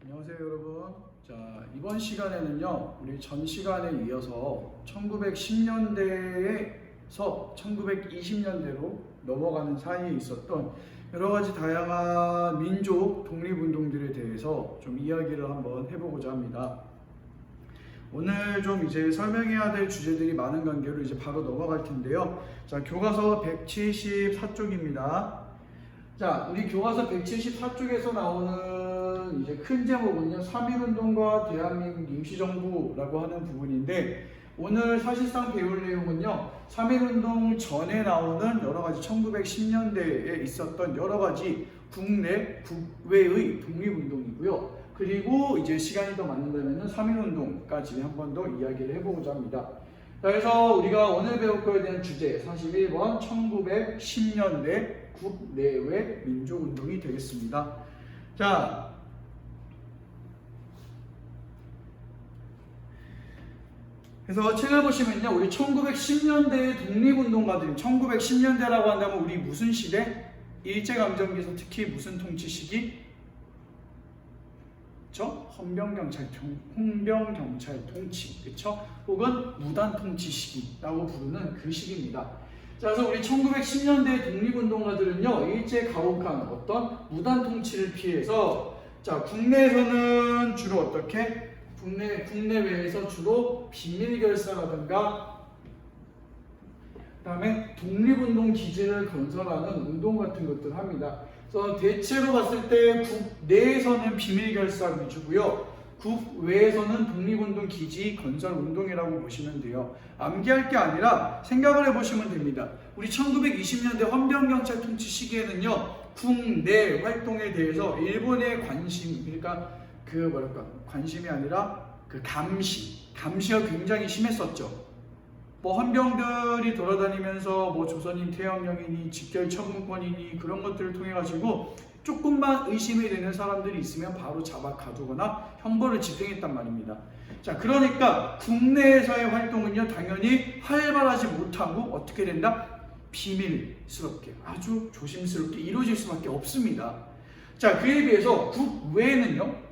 안녕하세요 여러분. 자, 이번 시간에는요 우리 전 시간에 이어서 1910년대에서 1920년대로 넘어가는 사이에 있었던 여러가지 다양한 민족 독립운동들에 대해서 좀 이야기를 한번 해보고자 합니다. 오늘 좀 이제 설명해야 될 주제들이 많은 관계로 이제 바로 넘어갈 텐데요. 자, 교과서 174쪽입니다. 자, 우리 교과서 174쪽에서 나오는 이제 큰 제목은요, 3.1운동과 대한민국 임시정부라고 하는 부분인데, 오늘 사실상 배울 내용은요, 3.1운동 전에 나오는 여러가지 1910년대에 있었던 여러가지 국내, 국외의 독립운동이고요. 그리고 이제 시간이 더 많는다면 3.1운동까지 한 번 더 이야기를 해보고자 합니다. 그래서 우리가 오늘 배울 거에 대한 주제 41번 1910년대 국내외 민족운동이 되겠습니다. 자, 그래서 책을 보시면요, 우리 1910년대의 독립운동가들이 1910년대라고 한다면 우리 무슨 시대? 일제강점기에서 특히 무슨 통치 시기? 그쵸? 헌병경찰 통치, 그쵸? 혹은 무단 통치 시기라고 부르는 그 시기입니다. 자, 그래서 우리 1910년대 독립운동가들은요, 일제 가혹한 어떤 무단 통치를 피해서, 자, 국내에서는 주로 어떻게? 국내외에서 주로 비밀결사라든가, 그 다음에 독립운동 기지를 건설하는 운동 같은 것들을 합니다. 그래서 대체로 봤을 때 국내에서는 비밀결사 위주고요, 국외에서는 독립운동 기지 건설 운동이라고 보시면 돼요. 암기할 게 아니라 생각을 해보시면 됩니다. 우리 1920년대 헌병경찰 통치 시기에는요, 국내 활동에 대해서 일본의 관심, 그러니까 관심이 아니라 감시가 굉장히 심했었죠. 뭐 헌병들이 돌아다니면서 뭐 조선인 태형령이니 직결 처분권이니 그런 것들을 통해 가지고 조금만 의심이 되는 사람들이 있으면 바로 잡아 가두거나 형벌을 집행했단 말입니다. 자, 그러니까 국내에서의 활동은요, 당연히 활발하지 못하고 어떻게 된다? 비밀스럽게, 아주 조심스럽게 이루어질 수밖에 없습니다. 자, 그에 비해서 국외에는요,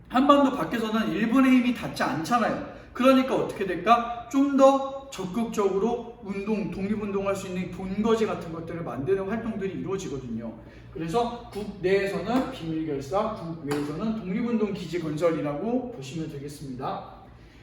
한반도 밖에서는 일본의 힘이 닿지 않잖아요. 그러니까 어떻게 될까? 좀 더 적극적으로 독립운동할 수 있는 본거지 같은 것들을 만드는 활동들이 이루어지거든요. 그래서 국내에서는 비밀결사, 국외에서는 독립운동 기지 건설이라고 보시면 되겠습니다.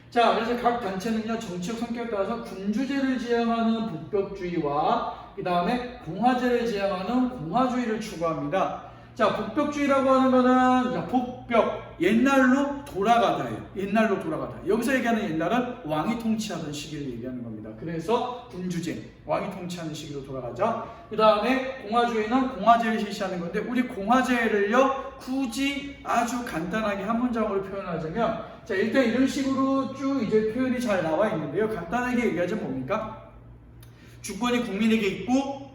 자, 그래서 각 단체는요, 정치적 성격에 따라서 군주제를 지향하는 복벽주의와 그 다음에 공화제를 지향하는 공화주의를 추구합니다. 자, 복벽주의라고 하는 거는, 복벽, 옛날로 돌아가다예요. 옛날로 돌아가다. 여기서 얘기하는 옛날은 왕이 통치하던 시기를 얘기하는 겁니다. 그래서 군주제, 왕이 통치하는 시기로 돌아가자. 그 다음에 공화주의는 공화제를 실시하는 건데, 우리 공화제를요, 굳이 아주 간단하게 한 문장으로 표현하자면, 자, 일단 이런 식으로 쭉 이제 표현이 잘 나와 있는데요. 간단하게 얘기하자면 뭡니까? 주권이 국민에게 있고,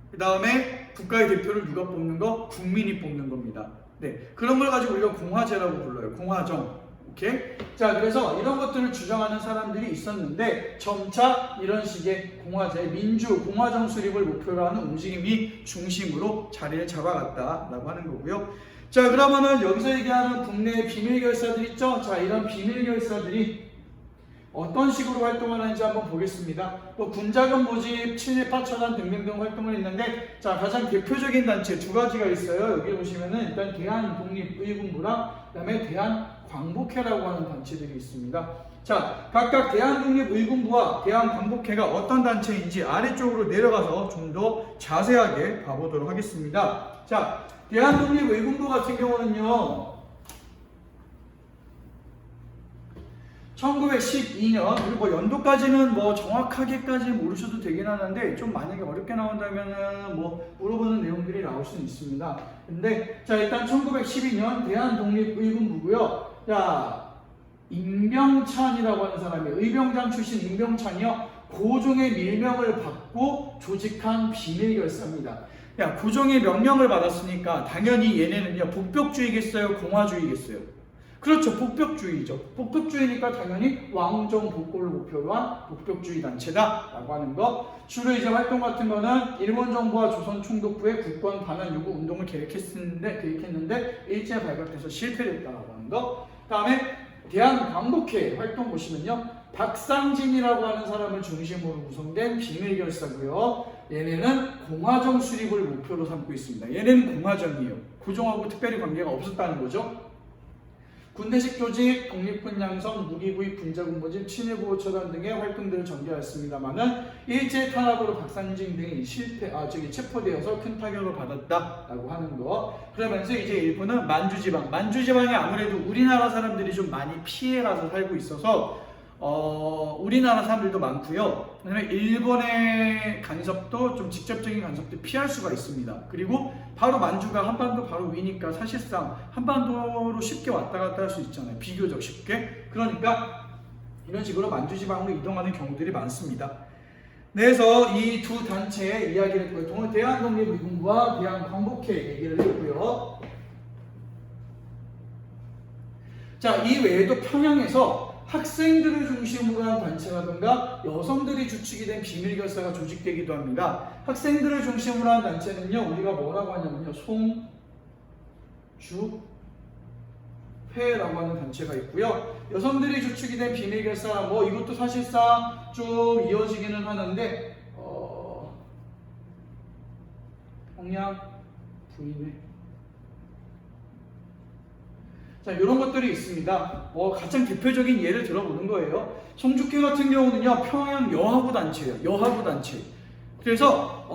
그 다음에 국가의 대표를 누가 뽑는 거? 국민이 뽑는 겁니다. 네, 그런 걸 가지고 우리가 공화제라고 불러요. 공화정. 오케이? 자, 그래서 이런 것들을 주장하는 사람들이 있었는데, 점차 이런 식의 공화제, 민주, 공화정 수립을 목표로 하는 움직임이 중심으로 자리를 잡아갔다라고 하는 거고요. 자, 그러면은 여기서 얘기하는 국내 비밀결사들 있죠? 자, 이런 비밀결사들이 어떤 식으로 활동하는지 한번 보겠습니다. 뭐 군자금 모집, 친일파 처단 등등등 활동을 했는데, 자, 가장 대표적인 단체 두 가지가 있어요. 여기 보시면은 일단 대한독립의군부랑 그다음에 대한광복회라고 하는 단체들이 있습니다. 자, 각각 대한독립의군부와 대한광복회가 어떤 단체인지 아래쪽으로 내려가서 좀 더 자세하게 봐보도록 하겠습니다. 자, 대한독립의군부 같은 경우는요, 1912년, 그리고 뭐 연도까지는 뭐 정확하게까지 모르셔도 되긴 하는데, 좀 만약에 어렵게 나온다면은 뭐 물어보는 내용들이 나올 수는 있습니다. 근데, 자, 일단 1912년 대한독립의군부고요. 자, 임병찬이라고 하는 사람이, 의병장 출신 임병찬이요, 고종의 밀명을 받고 조직한 비밀결사입니다. 야, 고종의 명령을 받았으니까 당연히 얘네는요, 복벽주의겠어요? 공화주의겠어요? 그렇죠. 복벽주의죠. 복벽주의니까 당연히 왕정 복골을 목표로 한 복벽주의 단체다라고 하는 거. 주로 이제 활동 같은 거는 일본 정부와 조선 총독부의 국권 반환 요구 운동을 계획했는데 일제 발각돼서 실패했다라고 하는 거. 다음에 대한광복회 활동 보시면요. 박상진이라고 하는 사람을 중심으로 구성된 비밀결사고요. 얘네는 공화정 수립을 목표로 삼고 있습니다. 얘네는 공화정이에요. 고종하고 특별히 관계가 없었다는 거죠. 군대식 조직, 독립군 양성, 무기구입, 분자군 모집, 친일보호처단 등의 활동들을 전개하였습니다만은 일제 탄압으로 박상진 등이 체포되어서 큰 타격을 받았다라고 하는 거. 그러면서 이제 일본은 만주지방이 아무래도 우리나라 사람들이 좀 많이 피해가서 살고 있어서 우리나라 사람들도 많고요. 그다음에 일본의 간섭도 좀 직접적인 간섭도 피할 수가 있습니다. 그리고 바로 만주가 한반도 바로 위니까 사실상 한반도로 쉽게 왔다 갔다 할 수 있잖아요. 비교적 쉽게. 그러니까 이런 식으로 만주지방으로 이동하는 경우들이 많습니다. 그래서 이 두 단체의 이야기를 했고요. 대한독립위군부와 대한광복회 얘기를 했고요. 자, 이 외에도 평양에서 학생들을 중심으로 한 단체라든가 여성들이 주축이 된 비밀결사가 조직되기도 합니다. 학생들을 중심으로 한 단체는요, 우리가 뭐라고 하냐면요, 송주회라고 하는 단체가 있고요. 여성들이 주축이 된 비밀결사, 이것도 사실상 좀 이어지기는 하는데, 평양 부인회. 자, 이런 것들이 있습니다. 가장 대표적인 예를 들어보는 거예요. 송주회 같은 경우는요, 평양 여하부 단체예요. 여하부 단체. 그래서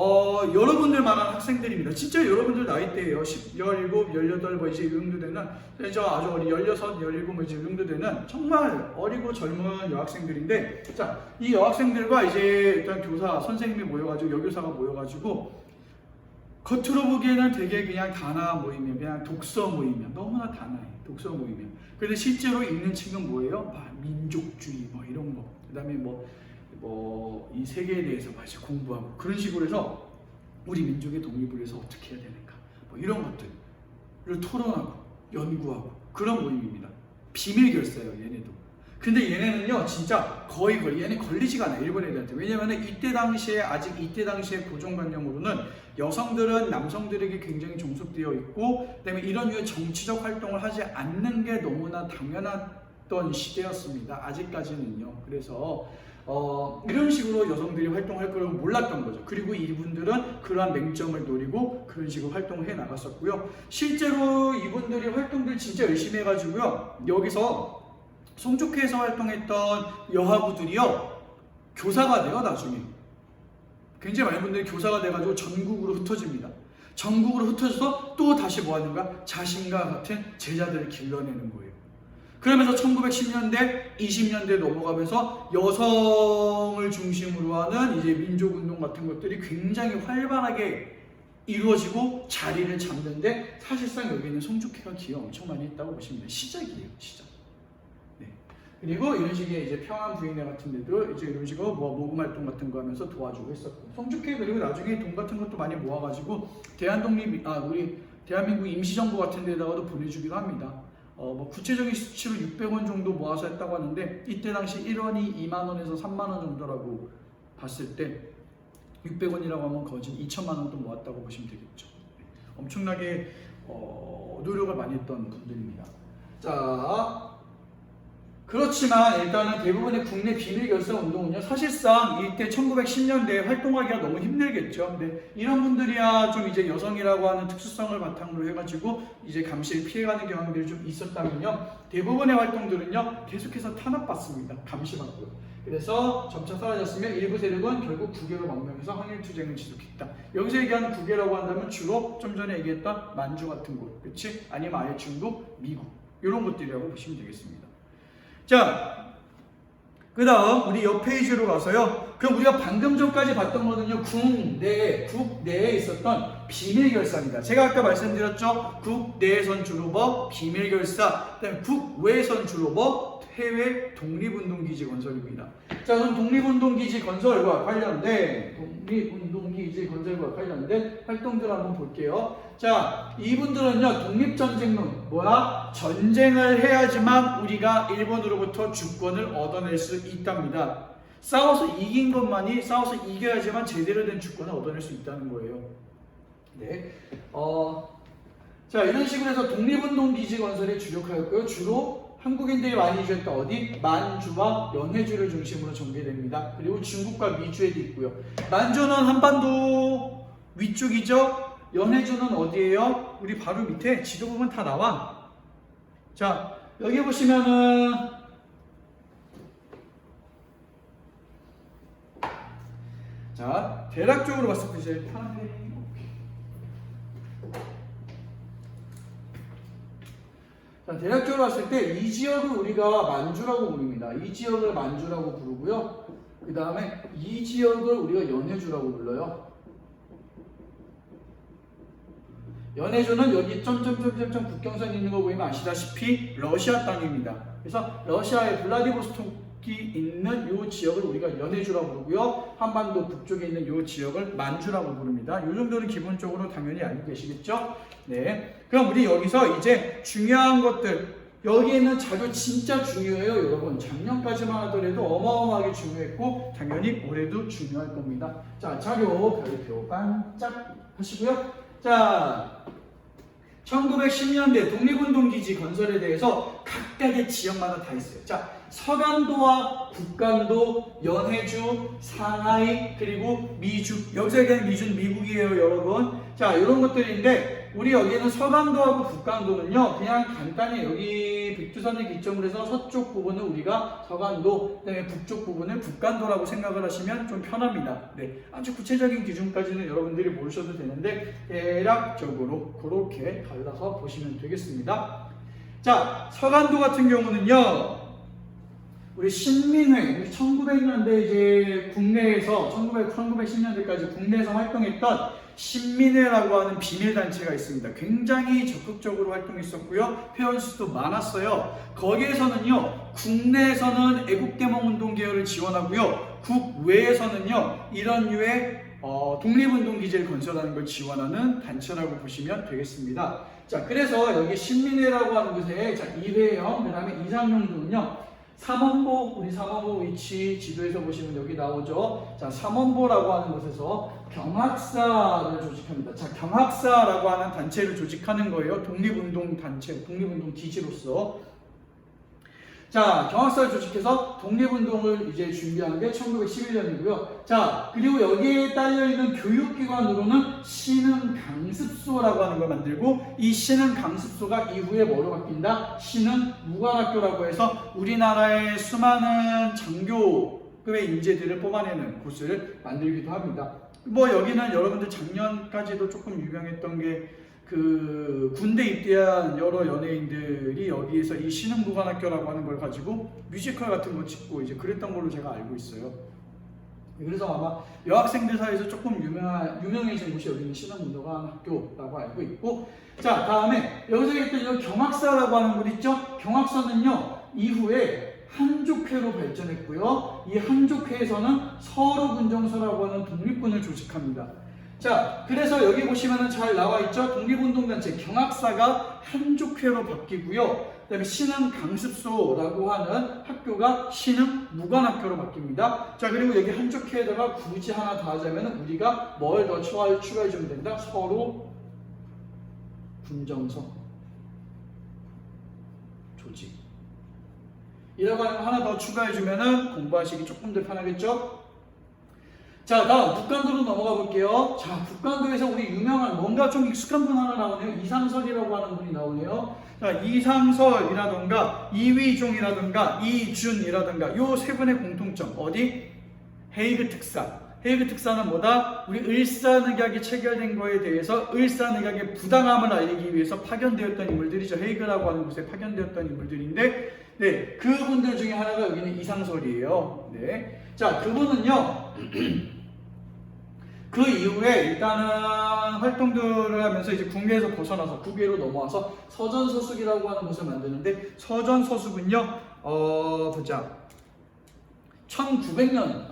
여러분들 말하는 학생들입니다. 진짜 여러분들 나이대예요. 17, 18 이제 이 정도 되는, 아주 어린 16, 17 이제 이 정도 되는 정말 어리고 젊은 여학생들인데, 자, 이 여학생들과 이제 일단 교사 선생님이 모여가지고 여교사가 모여가지고 겉으로 보기에는 되게 그냥 단아 모임이야, 그냥 독서 모임이야. 너무나 단아해. 독서 모임이야. 그런데 실제로 읽는 책은 뭐예요? 민족주의 이런 거. 그다음에 이 세계에 대해서 공부하고 그런 식으로 해서 우리 민족의 독립을 위해서 어떻게 해야 되는가. 이런 것들을 토론하고 연구하고 그런 모임입니다. 비밀결사예요, 얘네도. 근데 얘네는요, 진짜 거의 얘네 걸리지가 않아요, 일본 애들한테. 왜냐면은 이때 당시에 고정관념으로는 여성들은 남성들에게 굉장히 종속되어 있고, 그다음에 이런 류의 정치적 활동을 하지 않는 게 너무나 당연했던 시대였습니다. 아직까지는요. 그래서 이런 식으로 여성들이 활동할 거라고 몰랐던 거죠. 그리고 이분들은 그러한 맹점을 노리고 그런 식으로 활동을 해 나갔었고요. 실제로 이분들이 활동들 진짜 열심히 해가지고요, 여기서 송주회에서 활동했던 여하부들이요, 교사가 돼요, 나중에. 굉장히 많은 분들이 교사가 돼가지고 전국으로 흩어집니다. 전국으로 흩어져서 또 다시 뭐 하는가? 자신과 같은 제자들을 길러내는 거예요. 그러면서 1910년대, 20년대 넘어가면서 여성을 중심으로 하는 이제 민족운동 같은 것들이 굉장히 활발하게 이루어지고 자리를 잡는데, 사실상 여기는 송주회가 기여 엄청 많이 했다고 보시면 돼요. 시작이에요, 시작. 그리고 이런 식의 이제 평안 부인회 같은 데도 이제 이런 식으로 모금 활동 같은 거 하면서 도와주고 했었고, 송주회 그리고 나중에 돈 같은 것도 많이 모아가지고 우리 대한민국 임시정부 같은 데다가도 보내주기도 합니다. 구체적인 수치로 600원 정도 모아서 했다고 하는데, 이때 당시 1원이 2만 원에서 3만 원 정도라고 봤을 때 600원이라고 하면 거의 2천만 원도 모았다고 보시면 되겠죠. 엄청나게 노력을 많이 했던 분들입니다. 자, 그렇지만 일단은 대부분의 국내 비밀결사 운동은요, 사실상 이때 1910년대에 활동하기가 너무 힘들겠죠. 근데 이런 분들이야 좀 이제 여성이라고 하는 특수성을 바탕으로 해가지고 이제 감시를 피해가는 경향들이 좀 있었다면요, 대부분의 활동들은요 계속해서 탄압받습니다. 감시받고요. 그래서 점차 사라졌으며 일부 세력은 결국 국외로 망명해서 항일투쟁을 지속했다. 여기서 얘기하는 국외라고 한다면 주로 좀 전에 얘기했던 만주 같은 곳, 그렇지? 아니면 아예 중국, 미국 이런 것들이라고 보시면 되겠습니다. 자, 그 다음 우리 옆 페이지로 가서요, 그럼 우리가 방금 전까지 봤던 거는요, 국내에 있었던 있었던 비밀결사입니다. 제가 아까 말씀드렸죠. 국내선 주로법 비밀결사, 그다음에 국외선 주로법 해외 독립운동기지 건설입니다. 자, 그럼 독립운동기지 건설과 관련된 활동들 한번 볼게요. 자, 이분들은요, 독립전쟁론, 전쟁을 해야지만 우리가 일본으로부터 주권을 얻어낼 수 있답니다. 싸워서 이겨야지만 제대로 된 주권을 얻어낼 수 있다는 거예요. 네. 자, 이런 식으로 해서 독립운동기지 건설에 주력하였고요. 주로 한국인들이 많이 지었던 어디? 만주와 연해주를 중심으로 전개됩니다. 그리고 중국과 미주에도 있고요. 만주는 한반도 위쪽이죠. 연해주는 어디예요? 우리 바로 밑에 지도 보면 다 나와. 자, 여기 보시면은 자, 대략적으로 봤을 때 이제 편하게 자, 대략적으로 봤을 때 이 지역을 우리가 만주라고 부릅니다. 이 지역을 만주라고 부르고요. 그 다음에 이 지역을 우리가 연해주라고 불러요. 연해주는 여기 점점점점점 국경선이 있는 거 보이면 아시다시피 러시아 땅입니다. 그래서 러시아의 블라디보스토크이 있는 이 지역을 우리가 연해주라고 부르고요. 한반도 북쪽에 있는 이 지역을 만주라고 부릅니다. 이 정도는 기본적으로 당연히 알고 계시겠죠? 네. 그럼 우리 여기서 이제 중요한 것들, 여기에는 자료 진짜 중요해요, 여러분. 작년까지만 하더라도 어마어마하게 중요했고 당연히 올해도 중요할 겁니다. 자, 자료 별표 반짝 하시고요. 자, 1910년대 독립운동기지 건설에 대해서 각각의 지역마다 다 있어요. 자, 서간도와 북간도, 연해주, 상하이, 그리고 미주. 여기서 얘기하는 미주는 미국이에요, 여러분. 자, 이런 것들인데 우리 여기는 서간도하고 북간도는요, 그냥 간단히 여기 백두산을 기점으로 해서 서쪽 부분은 우리가 서간도, 그다음에 북쪽 부분을 북간도라고 생각을 하시면 좀 편합니다. 네, 아주 구체적인 기준까지는 여러분들이 모르셔도 되는데 대략적으로 그렇게 갈라서 보시면 되겠습니다. 자, 서간도 같은 경우는요, 우리 신민회, 우리 1900년대 이제 국내에서 1910년대까지 국내에서 활동했던 신민회라고 하는 비밀단체가 있습니다. 굉장히 적극적으로 활동했었고요. 회원수도 많았어요. 거기에서는요, 국내에서는 애국개몽운동 계열을 지원하고요, 국외에서는요, 이런 류의 독립운동기지를 건설하는 걸 지원하는 단체라고 보시면 되겠습니다. 자, 그래서 여기 신민회라고 하는 곳에 자, 이회영, 그 다음에 이상용 등은요, 삼원보, 우리 삼원보 위치 지도에서 보시면 여기 나오죠. 자, 삼원보라고 하는 곳에서 경학사를 조직합니다. 자, 경학사라고 하는 단체를 조직하는 거예요. 독립운동 단체, 독립운동 기지로서. 자, 경학사를 조직해서 독립운동을 이제 준비한 게 1911년이고요. 자, 그리고 여기에 딸려있는 교육기관으로는 신흥강습소라고 하는 걸 만들고, 이 신흥강습소가 이후에 뭐로 바뀐다? 신흥무관학교라고 해서 우리나라의 수많은 장교급의 인재들을 뽑아내는 곳을 만들기도 합니다. 뭐 여기는 여러분들 작년까지도 조금 유명했던 게 그 군대 입대한 여러 연예인들이 여기에서 이 신흥무관학교라고 하는 걸 가지고 뮤지컬 같은 거 찍고 이제 그랬던 걸로 제가 알고 있어요. 그래서 아마 여학생들 사이에서 조금 유명해진 곳이 여기는 신흥무관학교라고 알고 있고, 자, 다음에 여기서 얘기했던 이 경학사라고 하는 곳 있죠? 경학사는요, 이후에 한족회로 발전했고요. 이 한족회에서는 서로군정서라고 하는 독립군을 조직합니다. 자, 그래서 여기 보시면은 잘 나와 있죠? 독립운동단체 경학사가 한족회로 바뀌고요. 그 다음에 신흥강습소라고 하는 학교가 신흥무관학교로 바뀝니다. 자, 그리고 여기 한족회에다가 굳이 하나 더 하자면 우리가 뭘 더 추가해주면 된다? 서로 군정서 조직. 이라고 하는 거 하나 더 추가해주면은 공부하시기 조금 더 편하겠죠? 자, 다음 북간도로 넘어가 볼게요. 자, 북간도에서 우리 유명한 뭔가 좀 익숙한 분 하나 나오네요. 이상설이라고 하는 분이 나오네요. 자, 이상설이라던가 이위종이라던가 이준이라던가 요 세 분의 공통점 어디? 헤이그 특사. 헤이그 특사는 뭐다? 우리 을사늑약이 체결된 거에 대해서 을사늑약의 부당함을 알리기 위해서 파견되었던 인물들이죠. 헤이그라고 하는 곳에 파견되었던 인물들인데, 네, 그분들 중에 하나가 여기는 이상설이에요. 네, 자, 그분은요. 그 이후에 일단은 활동들을 하면서 이제 국내에서 벗어나서 국외로 넘어와서 서전서숙이라고 하는 것을 만드는데, 서전서숙은요, 보자. 1906년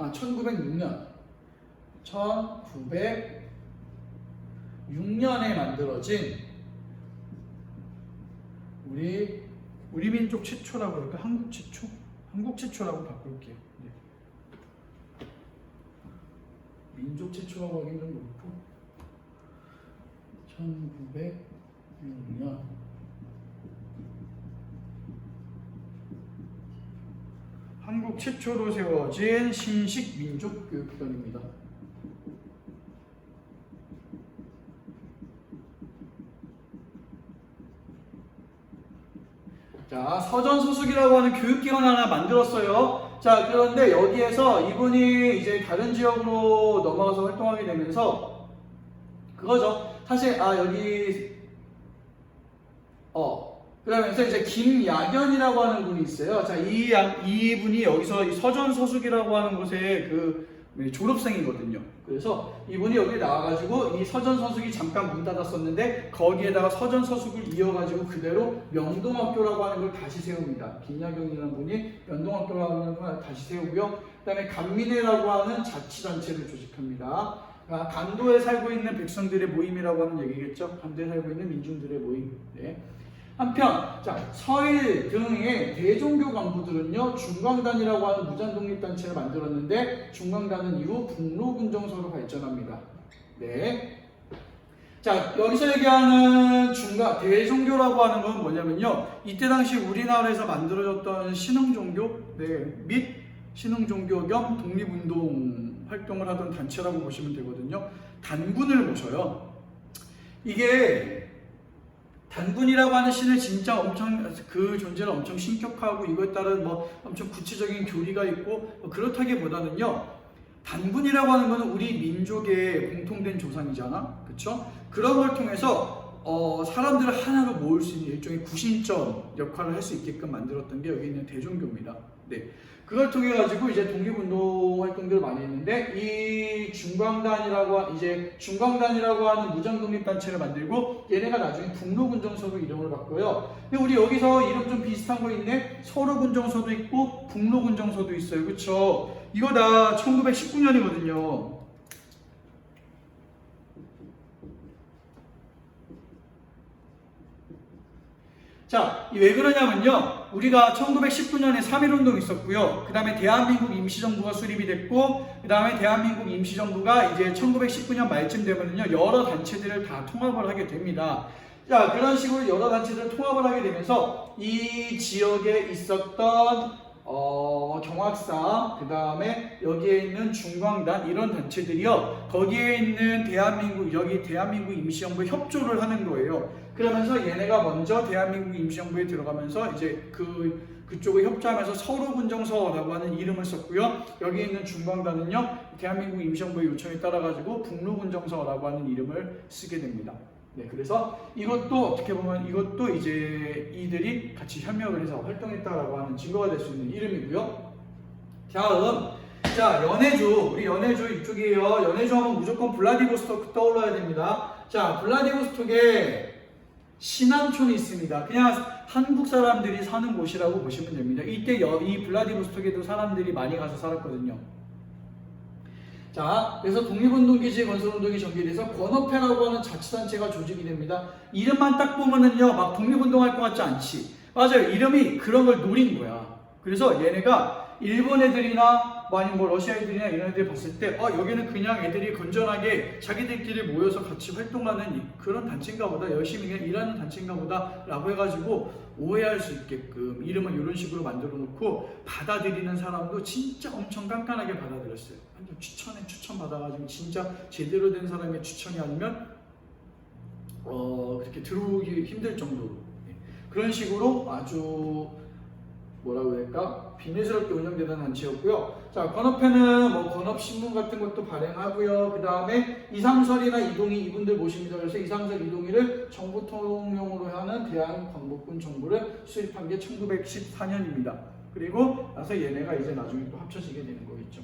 1906년에 만들어진 우리 민족 최초라고 그럴까? 한국 최초? 한국 최초라고 바꿀게요. 네. 민족 최초라고 하긴 좀 그렇고 1906년 한국 최초로 세워진 신식 민족교육기관입니다. 자, 서전서숙이라고 하는 교육기관 하나 만들었어요. 자, 그런데 여기에서 이분이 이제 다른 지역으로 넘어가서 활동하게 되면서 그거죠. 사실 여기 그러면서 이제 김야견이라고 하는 분이 있어요. 자, 이분이 여기서 이 서전서숙이라고 하는 곳에 졸업생이거든요. 그래서 이분이 여기 나와가지고 이 서전서숙이 잠깐 문 닫았었는데 거기에다가 서전서숙을 이어가지고 그대로 명동학교라고 하는 걸 다시 세웁니다. 김야경이라는 분이 명동학교라고 하는 걸 다시 세우고요. 그 다음에 간민회라고 하는 자치단체를 조직합니다. 그러니까 간도에 살고 있는 백성들의 모임이라고 하는 얘기겠죠. 간도에 살고 있는 민중들의 모임. 네. 한편, 자, 서일 등의 대종교 간부들은요, 중광단이라고 하는 무장독립단체를 만들었는데, 중광단은 이후 북로군정서로 발전합니다. 네. 자, 여기서 얘기하는 대종교라고 하는 건 뭐냐면요, 이때 당시 우리나라에서 만들어졌던 신흥종교, 및 신흥종교 겸 독립운동 활동을 하던 단체라고 보시면 되거든요. 단군을 모셔요. 이게 단군이라고 하는 신을 진짜 엄청 그 존재를 엄청 신격화하고 이거에 따른 엄청 구체적인 교리가 있고 그렇다기보다는요, 단군이라고 하는 것은 우리 민족의 공통된 조상이잖아, 그렇죠? 그런 걸 통해서 사람들을 하나로 모을 수 있는 일종의 구심점 역할을 할 수 있게끔 만들었던 게 여기 있는 대종교입니다. 네. 그걸 통해 가지고 이제 독립운동 활동들을 많이 했는데, 이 중광단이라고 하는 무장독립단체를 만들고 얘네가 나중에 북로군정서로 이름을 바꿔요. 근데 우리 여기서 이름 좀 비슷한 거 있네. 서로군정서도 있고 북로군정서도 있어요, 그렇죠? 이거 다 1919년이거든요. 자, 왜 그러냐면요, 우리가 1919년에 3.1운동이 있었고요. 그 다음에 대한민국 임시정부가 수립이 됐고, 그 다음에 대한민국 임시정부가 이제 1919년 말쯤 되면요, 여러 단체들을 다 통합을 하게 됩니다. 자, 그런 식으로 여러 단체들을 통합을 하게 되면서 이 지역에 있었던 경학사, 그 다음에 여기에 있는 중광단, 이런 단체들이요, 거기에 있는 대한민국 임시정부에 협조를 하는 거예요. 그러면서 얘네가 먼저 대한민국 임시정부에 들어가면서 이제 그쪽에 협조하면서 서로군정서라고 하는 이름을 썼고요. 여기 있는 중광단은요, 대한민국 임시정부의 요청에 따라가지고 북로군정서라고 하는 이름을 쓰게 됩니다. 네, 그래서 이것도 어떻게 보면 이것도 이제 이들이 같이 협력을 해서 활동했다라고 하는 증거가 될 수 있는 이름이고요. 다음, 자, 연해주, 우리 연해주 이쪽이에요. 연해주 하면 무조건 블라디보스토크 떠올라야 됩니다. 자, 블라디보스토크에 신안촌이 있습니다. 그냥 한국 사람들이 사는 곳이라고 보시면 됩니다. 이때 이 블라디보스토크에도 사람들이 많이 가서 살았거든요. 자, 그래서 독립운동기지 건설운동이 전개돼서 권업회라고 하는 자치단체가 조직이 됩니다. 이름만 딱 보면은요, 막 독립운동할 것 같지 않지? 맞아요. 이름이 그런 걸 노린 거야. 그래서 얘네가 일본 애들이나 아니면 러시아 애들이나 이런 애들 봤을 때 여기는 그냥 애들이 건전하게 자기들끼리 모여서 같이 활동하는 그런 단체인가 보다, 열심히 그냥 일하는 단체인가 보다 라고 해가지고 오해할 수 있게끔 이름을 이런 식으로 만들어 놓고, 받아들이는 사람도 진짜 엄청 깐깐하게 받아들였어요. 완전 추천 받아가지고 진짜 제대로 된 사람의 추천이 아니면 그렇게 들어오기 힘들 정도로 그런 식으로 아주 뭐라고 해야 될까? 비밀스럽게 운영되는 단체였고요. 자, 권업회는 권업신문 같은 것도 발행하고요. 그 다음에 이상설이나 이동희 이분들 모십니다. 그래서 이상설 이동희를 정부 통용으로 하는 대한광복군 정부를 수립한 게 1914년입니다. 그리고 나서 얘네가 이제 나중에 또 합쳐지게 되는 거겠죠.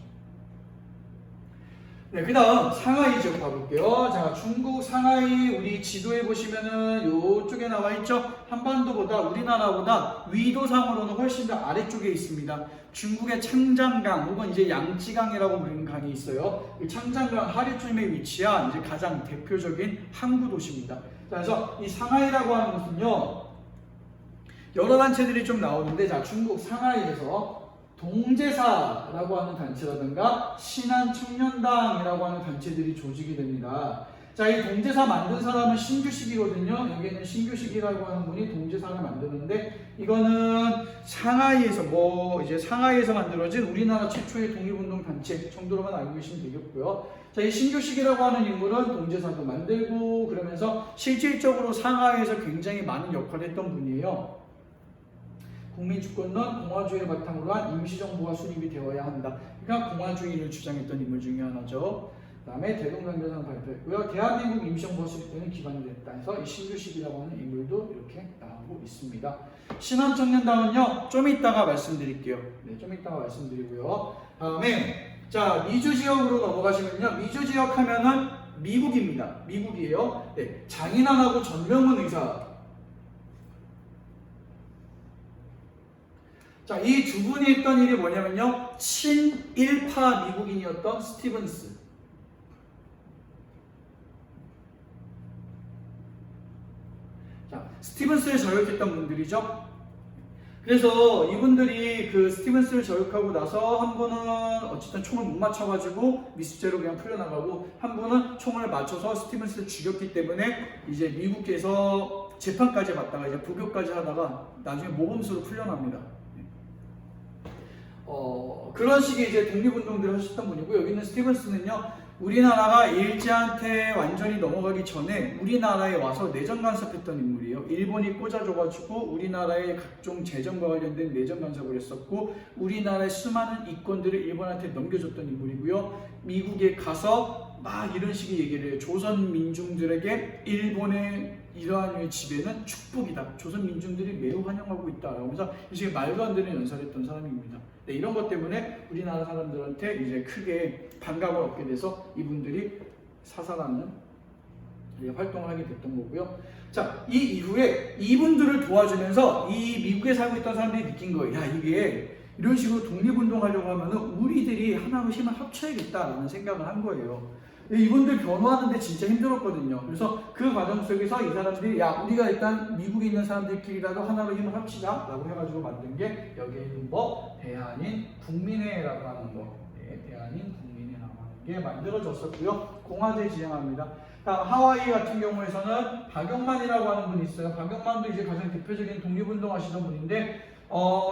네, 그 다음 상하이 지역 가볼게요. 자, 중국 상하이 우리 지도에 보시면은 요쪽에 나와 있죠. 한반도보다 우리나라보다 위도상으로는 훨씬 더 아래쪽에 있습니다. 중국의 창장강 혹은 이제 양지강이라고 부르는 강이 있어요. 이 창장강 하류쯤에 위치한 이제 가장 대표적인 항구 도시입니다. 자, 그래서 이 상하이라고 하는 곳은요, 여러 단체들이 좀 나오는데, 자, 중국 상하이에서 동제사라고 하는 단체라든가 신한청년당이라고 하는 단체들이 조직이 됩니다. 자, 이 동제사 만든 사람은 신규식이거든요. 여기는 신규식이라고 하는 분이 동제사를 만드는데, 이거는 상하이에서 이제 상하이에서 만들어진 우리나라 최초의 독립운동 단체 정도로만 알고 계시면 되겠고요. 자, 이 신규식이라고 하는 인물은 동제사도 만들고 그러면서 실질적으로 상하이에서 굉장히 많은 역할을 했던 분이에요. 국민주권론 공화주의를 바탕으로 한 임시정부가 수립이 되어야 한다. 그러니까 공화주의를 주장했던 인물 중에 하나죠. 그 다음에 대동단계선을 발표했고요. 대한민국 임시정부가 수립되는 기반이 됐다 해서 이 신규식이라고 하는 인물도 이렇게 나오고 있습니다. 신한청년당은요, 좀 이따가 말씀드릴게요. 네, 좀 이따가 말씀드리고요. 다음에 자, 미주지역으로 넘어가시면요, 미주지역 하면은 미국입니다. 미국이에요. 네, 장인환하고 전명훈 의사. 자, 이 두 분이 했던 일이 뭐냐면요, 친일파 미국인이었던 스티븐스. 자, 스티븐스를 저격했던 분들이죠. 그래서 이분들이 그 스티븐스를 저격하고 나서 한 분은 어쨌든 총을 못 맞춰가지고 미수죄로 그냥 풀려나가고, 한 분은 총을 맞춰서 스티븐스를 죽였기 때문에 이제 미국에서 재판까지 받다가 이제 부교까지 하다가 나중에 모범수로 풀려납니다. 그런 식의 이제 독립운동들을 하셨던 분이고, 여기 있는 스티븐스는요, 우리나라가 일제한테 완전히 넘어가기 전에 우리나라에 와서 내정 간섭했던 인물이에요. 일본이 꽂아줘가지고 우리나라의 각종 재정과 관련된 내정 간섭을 했었고, 우리나라의 수많은 이권들을 일본한테 넘겨줬던 인물이고요. 미국에 가서 막 이런 식의 얘기를 해요. 조선 민중들에게 일본의 이러한 지배는 축복이다. 조선 민중들이 매우 환영하고 있다라고 하면서 이 식의 말도 안 되는 연설을 했던 사람입니다. 네, 이런 것 때문에 우리나라 사람들한테 이제 크게 반감을 얻게 돼서 이분들이 사살하는 활동을 하게 됐던 거고요. 자, 이 이후에 이분들을 도와주면서 이 미국에 살고 있던 사람들이 느낀 거예요. 야, 이게 이런 식으로 독립운동하려고 하면은 우리들이 하나로 힘을 합쳐야겠다라는 생각을 한 거예요. 이분들 변호하는데 진짜 힘들었거든요. 그래서 그 과정 속에서 이 사람들이, 야, 우리가 일단 미국에 있는 사람들끼리라도 하나로 힘을 합치자 라고 해가지고 만든 게 여기에 있는 거, 대한인 국민회라고 하는 거. 네, 대한인 국민회라고 하는 게 만들어졌었고요. 공화제 지향합니다. 하와이 같은 경우에서는 박용만이라고 하는 분이 있어요. 박용만도 이제 가장 대표적인 독립운동 하시던 분인데,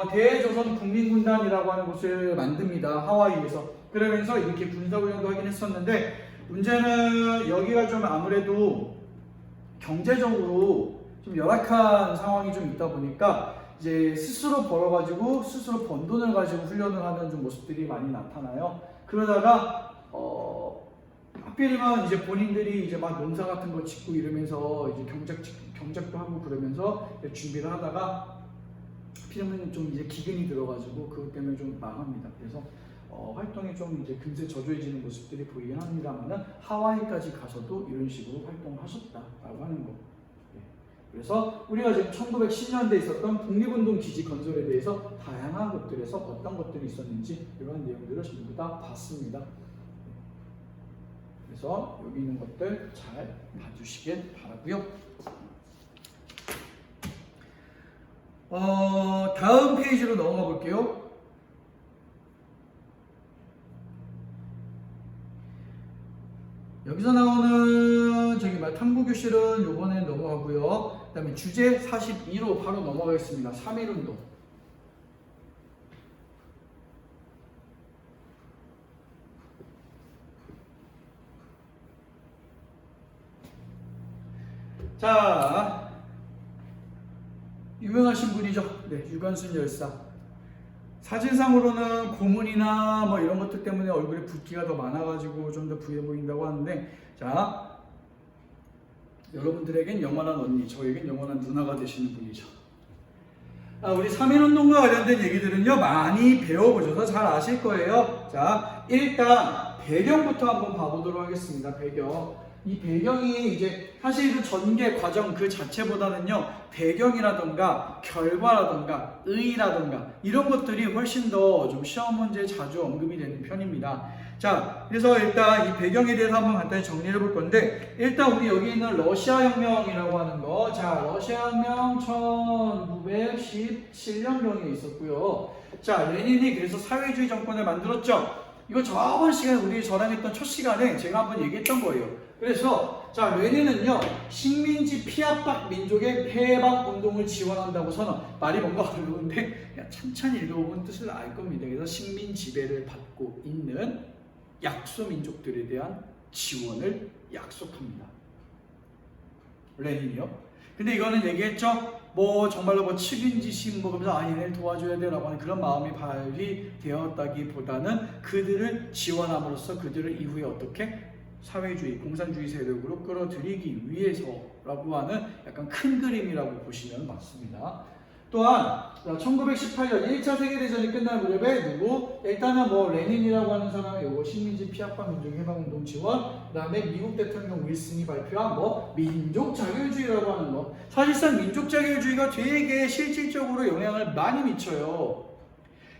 대조선 국민군단이라고 하는 곳을 만듭니다. 하와이에서. 그러면서 이렇게 군사훈련도 하긴 했었는데, 문제는 여기가 좀 아무래도 경제적으로 좀 열악한 상황이 좀 있다 보니까 이제 스스로 벌어가지고 스스로 번 돈을 가지고 훈련을 하는 좀 모습들이 많이 나타나요. 그러다가 하필이면 이제 본인들이 이제 막 농사 같은 거 짓고 이러면서 이제 경작도 하고 그러면서 준비를 하다가 하필이면 좀 이제 기근이 들어가지고 그것 때문에 좀 망합니다. 그래서 활동이 좀 이제 금세 저조해지는 모습들이 보이긴 합니다만은 하와이까지 가서도 이런 식으로 활동을 하셨다라고 하는 거. 네. 그래서 우리가 지금 1910년대에 있었던 독립운동 기지 건설에 대해서 다양한 것들에서 어떤 것들이 있었는지 이런 내용들을 전부 다 봤습니다. 그래서 여기 있는 것들 잘 봐주시길 바라고요. 다음 페이지로 넘어가 볼게요. 여기서 나오는 탐구교실은 요번에 넘어가고요. 그 다음에 주제 42로 바로 넘어가겠습니다. 3.1운동. 자, 유명하신 분이죠. 네, 유관순 열사. 사진상으로는 고문이나 뭐 이런 것들 때문에 얼굴에 붓기가 더 많아가지고 좀 더 부해 보인다고 하는데, 자, 여러분들에겐 영원한 언니, 저에겐 영원한 누나가 되시는 분이죠. 우리 3.1운동과 관련된 얘기들은요 많이 배워보셔서 잘 아실 거예요. 자, 일단 배경부터 한번 봐보도록 하겠습니다. 배경. 이 배경이 이제 사실 그 전개 과정 그 자체보다는요, 배경이라던가 결과라던가 의의라던가 이런 것들이 훨씬 더 좀 시험 문제에 자주 언급이 되는 편입니다. 자, 그래서 일단 이 배경에 대해서 한번 간단히 정리해 볼 건데, 일단 우리 여기 있는 러시아 혁명이라고 하는 거, 자, 러시아 혁명 1917년경에 있었고요. 자, 레닌이 그래서 사회주의 정권을 만들었죠. 이거 저번 시간에 우리 저랑 했던 첫 시간에 제가 한번 얘기했던 거예요. 그래서 자, 레닌은요, 식민지 피압박 민족의 해방 운동을 지원한다고 선언. 말이 뭔가 어려운데 그냥 천천히 읽어보면 뜻을 알 겁니다. 그래서 식민 지배를 받고 있는 약소 민족들에 대한 지원을 약속합니다. 레닌이요. 근데 이거는 얘기했죠. 뭐 정말로 뭐 측은지심 먹으면서 얘네를 도와줘야 돼라고 하는 그런 마음이 발휘되었다기보다는 그들을 지원함으로써 그들을 이후에 어떻게 사회주의, 공산주의 세력으로 끌어들이기 위해서라고 하는 약간 큰 그림이라고 보시면 맞습니다. 또한 1918년 1차 세계대전이 끝난 무렵에 누구? 일단은 뭐 레닌이라고 하는 사람의 요거 식민지 피압과 민족해방운동 지원, 그 다음에 미국 대통령 윌슨이 발표한 뭐 민족 자결주의라고 하는 거. 사실상 민족 자결주의가 되게 실질적으로 영향을 많이 미쳐요.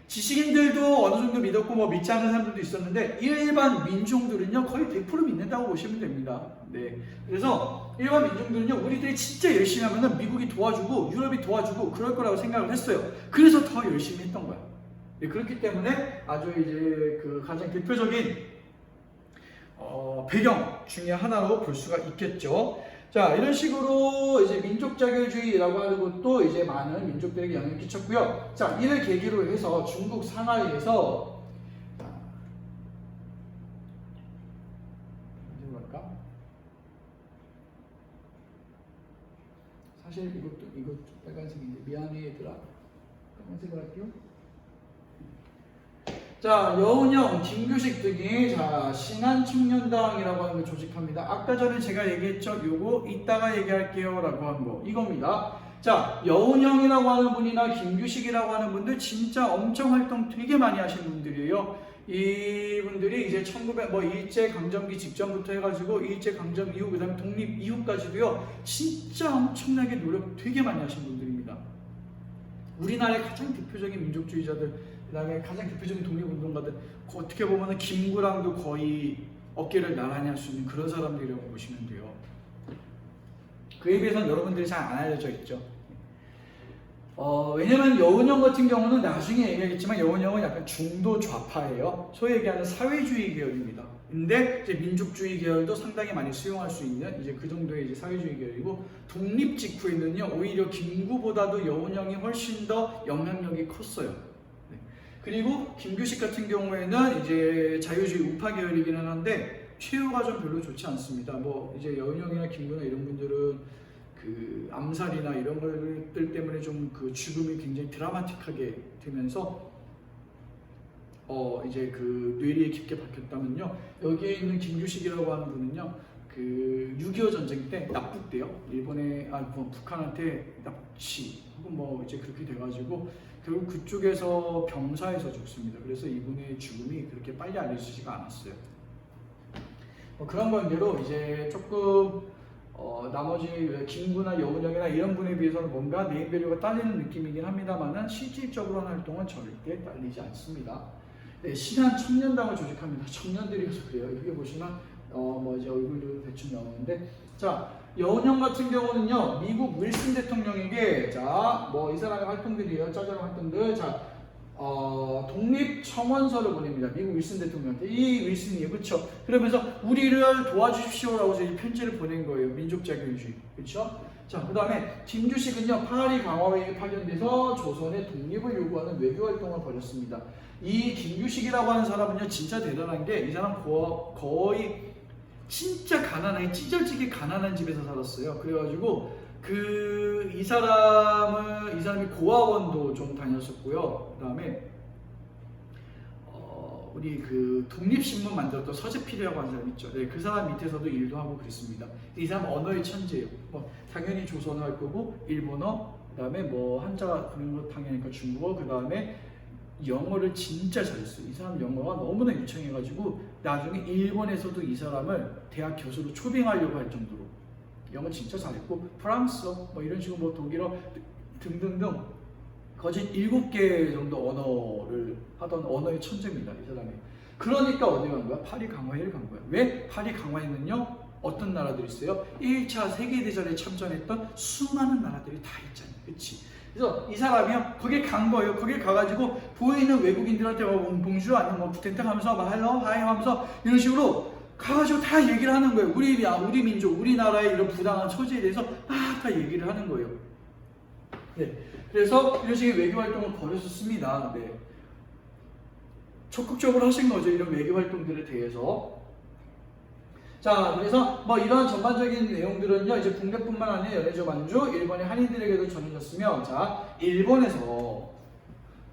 지식인들도 어느 정도 믿었고 뭐 믿지 않는 사람들도 있었는데 일반 민중들은요 거의 100% 믿는다고 보시면 됩니다. 네, 그래서 일반 민중들은요 우리들이 진짜 열심히 하면은 미국이 도와주고 유럽이 도와주고 그럴 거라고 생각을 했어요. 그래서 더 열심히 했던 거야. 네, 그렇기 때문에 아주 이제 그 가장 대표적인 배경 중에 하나로 볼 수가 있겠죠. 자, 이런 식으로 이제 민족 자결주의라고 하는 것도 이제 많은 민족들에게 영향을 끼쳤고요. 자, 이를 계기로 해서 중국 상하이에서 사실 이것도 빨간색인데 미안해 얘들아. 빨간색으로 할게요. 자, 여운형, 김규식 등이 자 신한청년당이라고 하는 걸 조직합니다. 아까 전에 제가 얘기했죠. 요거 이따가 얘기할게요 라고 한 거 이겁니다. 자, 여운형이라고 하는 분이나 김규식이라고 하는 분들 진짜 엄청 활동 되게 많이 하신 분들이에요. 이분들이 이제 1900 일제강점기 직전부터 해가지고 일제강점 이후 그다음에 독립 이후까지도요 진짜 엄청나게 노력 되게 많이 하신 분들입니다. 우리나라의 가장 대표적인 민족주의자들, 그 다음에 가장 대표적인 독립운동가들, 어떻게 보면 김구랑도 거의 어깨를 나란히 할 수 있는 그런 사람들이라고 보시면 돼요. 그에 비해서는 여러분들이 잘 안 알려져 있죠. 왜냐면 여운형 같은 경우는 나중에 얘기하겠지만 여운형은 약간 중도 좌파예요. 소위 얘기하는 사회주의 계열입니다. 근데 이제 민족주의 계열도 상당히 많이 수용할 수 있는 이제 그 정도의 이제 사회주의 계열이고, 독립 직후에는요 오히려 김구보다도 여운형이 훨씬 더 영향력이 컸어요. 네. 그리고 김규식 같은 경우에는 이제 자유주의 우파 계열이기는 한데 최후가 좀 별로 좋지 않습니다. 뭐 이제 여운형이나 김구나 이런 분들은 그 암살이나 이런 것들 때문에 좀 그 죽음이 굉장히 드라마틱하게 되면서 이제 그 뇌리에 깊게 박혔다면요, 여기에 있는 김규식이라고 하는 분은요 그 6.25 전쟁 때 납북돼요. 일본에 북한한테 납치 혹은 뭐 이제 그렇게 돼가지고 결국 그쪽에서 병사에서 죽습니다. 그래서 이분의 죽음이 그렇게 빨리 알려지지가 않았어요. 그런 관계로 이제 조금 나머지 김구나 여운형이나 이런 분에 비해서는 뭔가 네임밸류가 딸리는 느낌이긴 합니다만은 실질적으로 하는 활동은 절대 딸리지 않습니다. 네, 신한 청년당을 조직합니다. 청년들이어서 그래요. 여기 보시면 뭐 이제 얼굴도 대충 나오는데, 자, 여운형 같은 경우는요 미국 윌슨 대통령에게 자 뭐 이 사람의 활동들이에요. 짜잘한 활동들. 자, 독립청원서를 보냅니다. 미국 윌슨 대통령한테. 이 윌슨이에요. 그쵸? 그러면서 우리를 도와주십시오라고 이 편지를 보낸 거예요. 민족자결주의. 그쵸? 자, 그 다음에 김규식은요 파리 강화회의에 파견돼서 조선의 독립을 요구하는 외교활동을 벌였습니다. 이 김규식이라고 하는 사람은요 진짜 대단한 게, 이 사람 거의 진짜 가난하게 찢어지게 가난한 집에서 살았어요. 그래가지고 이 사람이 고아원도 좀 다녔었고요. 그 다음에 우리 그 독립신문 만들었던 서재필이라고 하는 사람 있죠. 네, 그 사람 밑에서도 일도 하고 그랬습니다. 이 사람 언어의 천재예요. 당연히 조선어 할 거고 일본어, 그 다음에 뭐 한자 그런 거 당연히 중국어, 그 다음에 영어를 진짜 잘했어요. 이 사람 영어가 너무나 유창해가지고 나중에 일본에서도 이 사람을 대학 교수로 초빙하려고 할 정도로 영어 진짜 잘했고, 프랑스어 뭐 이런 식으로 뭐 독일어 등등등 거진 7개 정도 언어를 하던 언어의 천재입니다, 이 사람이. 그러니까 어디 간 거야? 파리 강화회를 간 거야. 왜? 파리 강화회는요, 어떤 나라들이 있어요? 1차 세계대전에 참전했던 수많은 나라들이 다 있잖아요. 그치? 그래서 이 사람이요, 거기 간 거예요. 거기 가가지고 보이는 외국인들한테 봉주 아니면 뭐 부텐탕 하면서 막 헬로 하이 하면서 이런 식으로 가가지고 다 얘기를 하는 거예요. 우리 민족, 우리나라의 이런 부당한 처지에 대해서 막 다 얘기를 하는 거예요. 네. 그래서 이런 식의 외교 활동을 벌였었습니다. 네. 적극적으로 하신 거죠, 이런 외교 활동들에 대해서. 자, 그래서 뭐 이런 전반적인 내용들은요, 이제 국내뿐만 아니라 연해주 만주, 일본의 한인들에게도 전해졌으며, 자, 일본에서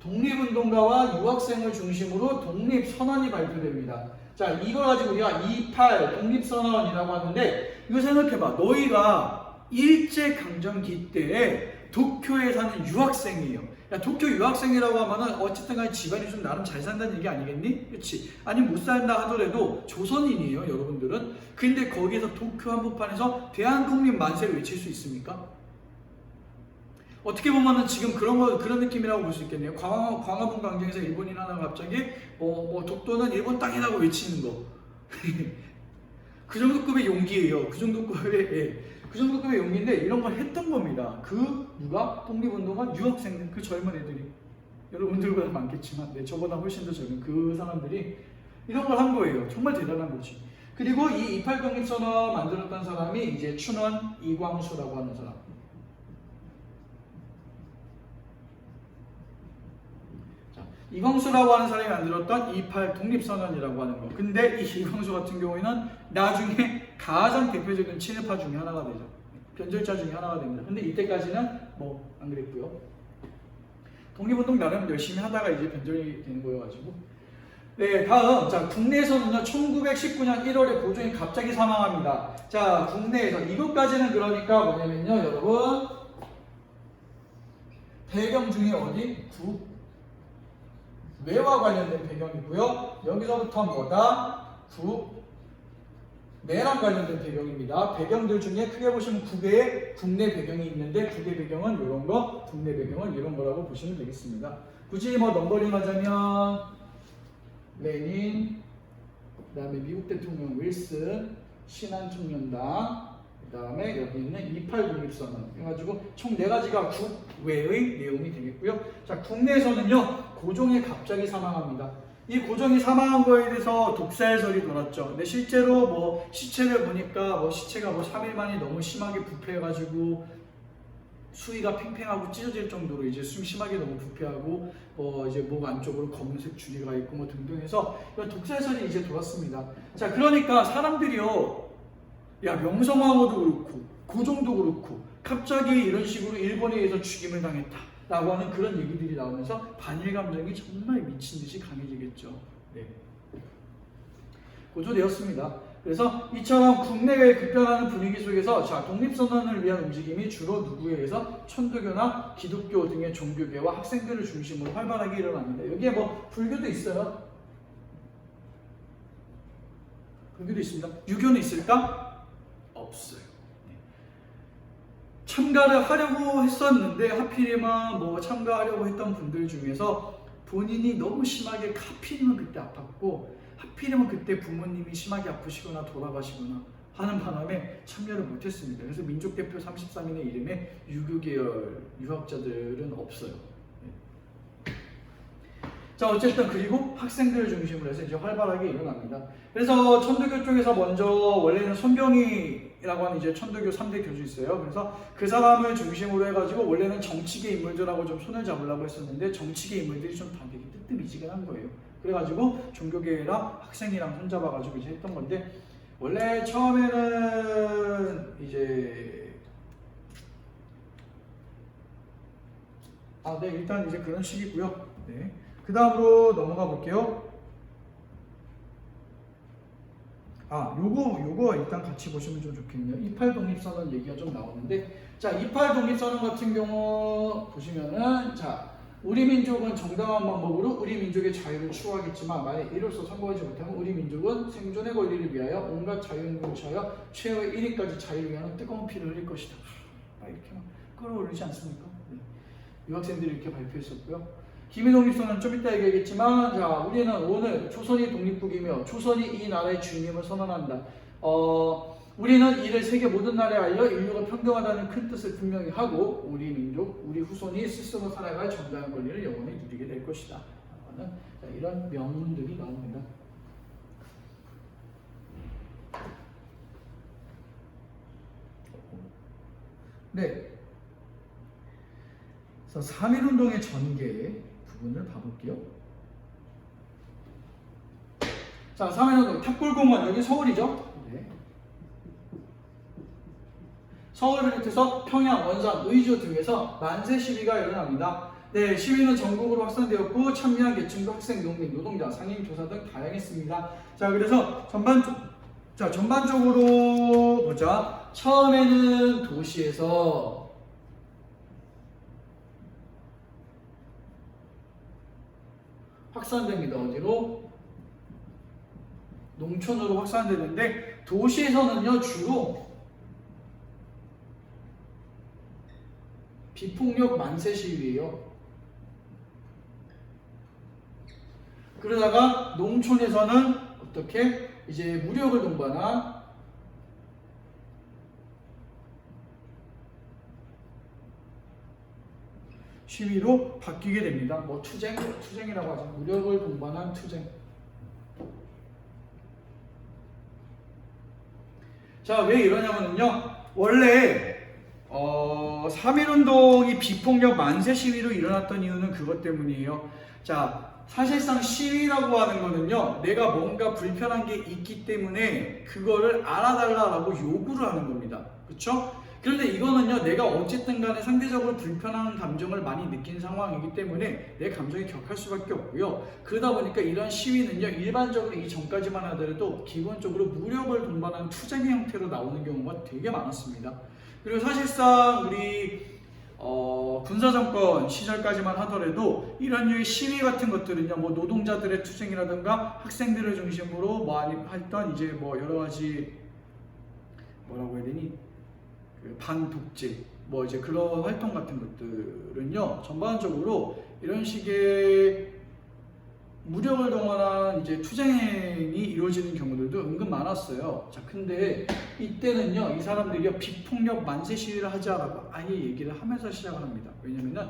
독립운동가와 유학생을 중심으로 독립선언이 발표됩니다. 자, 이걸 가지고 우리가 28 독립선언이라고 하는데, 이거 생각해봐. 너희가 일제강점기 때에 도쿄에 사는 유학생이에요. 야, 도쿄 유학생이라고 하면은 어쨌든 간에 집안이 좀 나름 잘 산다는 얘기 아니겠니? 그렇지? 아니 못 산다 하더라도 조선인이에요, 여러분들은. 근데 거기에서 도쿄 한복판에서 대한독립 만세를 외칠 수 있습니까? 어떻게 보면은 지금 그런 느낌이라고 볼 수 있겠네요. 광화문 광장에서 일본인 하나가 갑자기 독도는 일본 땅이라고 외치는 거. 그 정도급의 용기예요. 그 정도급의 용기인데 이런 걸 했던 겁니다. 누가? 독립운동가 유학생들, 그 젊은 애들이. 여러분들보다 많겠지만, 네, 저보다 훨씬 더 젊은 그 사람들이 이런 걸 한 거예요. 정말 대단한 거지. 그리고 이 28 독립선언 만들었던 사람이 이제 춘원 이광수라고 하는 사람. 이광수라고 하는 사람이 만들었던 28 독립선언이라고 하는 거. 근데 이 이광수 같은 경우에는 나중에 가장 대표적인 친일파 중에 하나가 되죠. 변절자 중에 하나가 됩니다. 근데 이때까지는 뭐 안 그랬고요. 독립운동 나름 열심히 하다가 이제 변절이 되는 거여가지고. 네, 다음. 자, 국내에서는요, 1919년 1월에 고종이 갑자기 사망합니다. 자, 국내에서 이것까지는 그러니까 뭐냐면요, 여러분. 배경 중에 어디? 외와 관련된 배경이고요. 여기서부터 뭐다? 내랑 관련된 배경입니다. 배경들 중에 크게 보시면 9개의 국내 배경이 있는데, 국내 배경은 이런 거, 국내 배경은 이런 거라고 보시면 되겠습니다. 굳이 뭐 넘버링 하자면 레닌, 그 다음에 미국 대통령 윌슨, 신한총연당, 그 다음에 여기 있는 28 독립선언 해가지고 총 4가지가 국외의 내용이 되겠고요. 자, 국내에서는요, 고종이 갑자기 사망합니다. 이 고종이 사망한 거에 대해서 독살설이 돌았죠. 근데 실제로 뭐 시체를 보니까 뭐 시체가 뭐 3일 만에 너무 심하게 부패해가지고 수위가 팽팽하고 찢어질 정도로 이제 심하게 너무 부패하고 뭐 이제 목 안쪽으로 검은색 줄이가 있고 뭐 등등 해서 이런 독살설이 이제 돌았습니다. 자, 그러니까 사람들이요, 야, 명성황후도 그렇고 고종도 그렇고 갑자기 이런 식으로 일본에 의해서 죽임을 당했다 라고 하는 그런 얘기들이 나오면서 반일 감정이 정말 미친 듯이 강해지겠죠. 네. 고조되었습니다. 그래서 이처럼 국내외 급변하는 분위기 속에서, 자, 독립선언을 위한 움직임이 주로 누구에 의해서 천도교나 기독교 등의 종교계와 학생들을 중심으로 활발하게 일어납니다. 여기에 뭐 불교도 있어요. 불교도 있습니다. 유교는 있을까? 없어요. 참가를 하려고 했었는데 하필이면 뭐 참가하려고 했던 분들 중에서 본인이 너무 심하게 하필이면 그때 아팠고 하필이면 그때 부모님이 심하게 아프시거나 돌아가시거나 하는 바람에 참여를 못했습니다. 그래서 민족대표 33인의 이름에 유교계열 유학자들은 없어요. 자, 어쨌든 그리고 학생들을 중심으로 해서 이제 활발하게 일어납니다. 그래서 천도교 쪽에서 먼저 원래는 손병희라고 하는 이제 천도교 3대 교주 있어요. 그래서 그 사람을 중심으로 해가지고 원래는 정치계 인물들하고 좀 손을 잡으려고 했었는데 정치계 인물들이 좀 다 되게 뜨뜻미지근한 거예요. 그래가지고 종교계랑 학생이랑 손잡아가지고 이제 했던 건데, 원래 처음에는 이제 네, 일단 이제 그런 식이고요. 네. 그 다음으로 넘어가 볼게요. 요거 일단 같이 보시면 좀 좋겠네요. 28 독립선언 얘기가 좀 나오는데, 자, 28 독립선언 같은 경우 보시면은, 자, 우리 민족은 정당한 방법으로 우리 민족의 자유를 추구하겠지만 만약 이로써 성공하지 못하면 우리 민족은 생존의 권리를 위하여 온갖 자유행동을 취하여 최후의 1인까지 자유를 위하여 뜨거운 피를 흘릴 것이다. 이렇게 막 끌어올리지 않습니까? 네. 유학생들이 이렇게 발표했었고요. 기미 독립선언은 좀 이따 얘기하겠지만 자 우리는 오늘 조선이 독립국이며 조선이 이 나라의 주인임을 선언한다. 우리는 이를 세계 모든 나라에 알려 인류가 평등하다는 큰 뜻을 분명히 하고 우리 민족, 우리 후손이 스스로 살아갈 정당한 권리를 영원히 누리게 될 것이다. 이런 명문들이 나옵니다. 네. 그래서 3.1운동의 전개 부분을 봐볼게요. 자, 3.1운동 탑골공원 여기 서울이죠? 네. 서울을 비롯해서 평양, 원산, 의주 등에서 만세 시위가 일어납니다. 네, 시위는 전국으로 확산되었고 참여한 계층도 학생, 농민, 노동자, 상인, 교사 등 다양했습니다. 자, 그래서 전반적으로 보자. 처음에는 도시에서 확산됩니다. 어디로? 농촌으로 확산되는데 도시에서는요 주로 비폭력 만세 시위예요. 그러다가 농촌에서는 어떻게 이제 무력을 동반한 시위로 바뀌게 됩니다. 뭐 투쟁이라고 하죠. 무력을 동반한 투쟁. 자, 왜 이러냐면요. 원래 3.1운동이 비폭력 만세 시위로 일어났던 이유는 그것 때문이에요. 자, 사실상 시위라고 하는 거는요, 내가 뭔가 불편한 게 있기 때문에 그거를 알아달라고 요구를 하는 겁니다. 그쵸? 그런데 이거는요, 내가 어쨌든 간에 상대적으로 불편한 감정을 많이 느낀 상황이기 때문에 내 감정이 격할 수밖에 없고요. 그러다 보니까 이런 시위는요, 일반적으로 이 전까지만 하더라도 기본적으로 무력을 동반한 투쟁의 형태로 나오는 경우가 되게 많았습니다. 그리고 사실상 우리 군사정권 시절까지만 하더라도 이런 류의 시위 같은 것들은요, 뭐 노동자들의 투쟁이라든가 학생들을 중심으로 뭐 아니 했던 이제 뭐 여러 가지 뭐라고 해야 되니 반독재 뭐 이제 그런 활동 같은 것들은요 전반적으로 이런 식의 무력을 동원한 이제 투쟁이 이루어지는 경우들도 은근 많았어요. 자, 근데 이때는요 이 사람들이 비폭력 만세 시위를 하자라고 아예 얘기를 하면서 시작을 합니다. 왜냐면은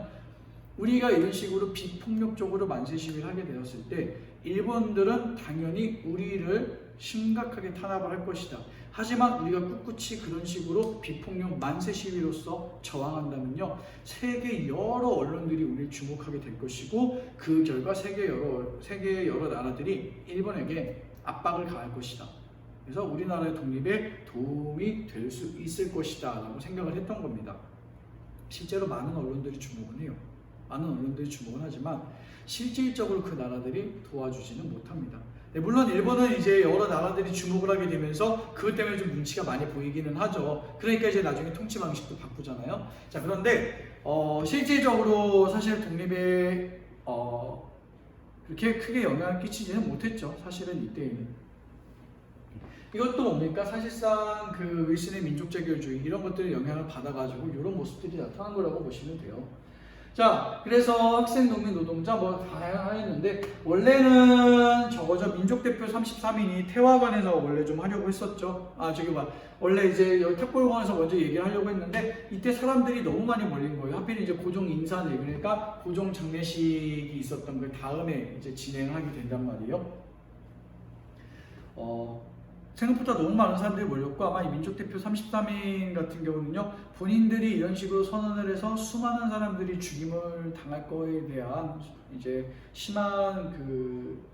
우리가 이런 식으로 비폭력적으로 만세 시위를 하게 되었을 때 일본들은 당연히 우리를 심각하게 탄압을 할 것이다. 하지만 우리가 꿋꿋이 그런 식으로 비폭력 만세 시위로서 저항한다면요 세계 여러 언론들이 우리를 주목하게 될 것이고 그 결과 세계 여러 나라들이 일본에게 압박을 가할 것이다. 그래서 우리나라의 독립에 도움이 될 수 있을 것이다 라고 생각을 했던 겁니다. 실제로 많은 언론들이 주목을 해요. 많은 언론들이 주목을 하지만 실질적으로 그 나라들이 도와주지는 못합니다. 네, 물론 일본은 이제 여러 나라들이 주목을 하게 되면서 그것 때문에 좀 눈치가 많이 보이기는 하죠. 그러니까 이제 나중에 통치 방식도 바꾸잖아요. 자, 그런데 실질적으로 사실 독립에 그렇게 크게 영향을 끼치지는 못했죠. 사실은 이때에는. 이것도 뭡니까? 사실상 그 윌슨의 민족재결주의 이런 것들의 영향을 받아가지고 이런 모습들이 나타난 거라고 보시면 돼요. 자, 그래서 학생, 농민, 노동자 뭐 다양했는데 원래는 저거죠 민족대표 33인이 태화관에서 원래 좀 하려고 했었죠. 원래 이제 여기 탑골공원에서 먼저 얘기를 하려고 했는데 이때 사람들이 너무 많이 몰린 거예요. 하필 이제 고종 인사를 그러니까 고종 장례식이 있었던 그 다음에 이제 진행하게 된단 말이에요. 생각보다 너무 많은 사람들이 몰렸고 아마 이 민족대표 33인 같은 경우는요 본인들이 이런 식으로 선언을 해서 수많은 사람들이 죽임을 당할 거에 대한 이제 심한 그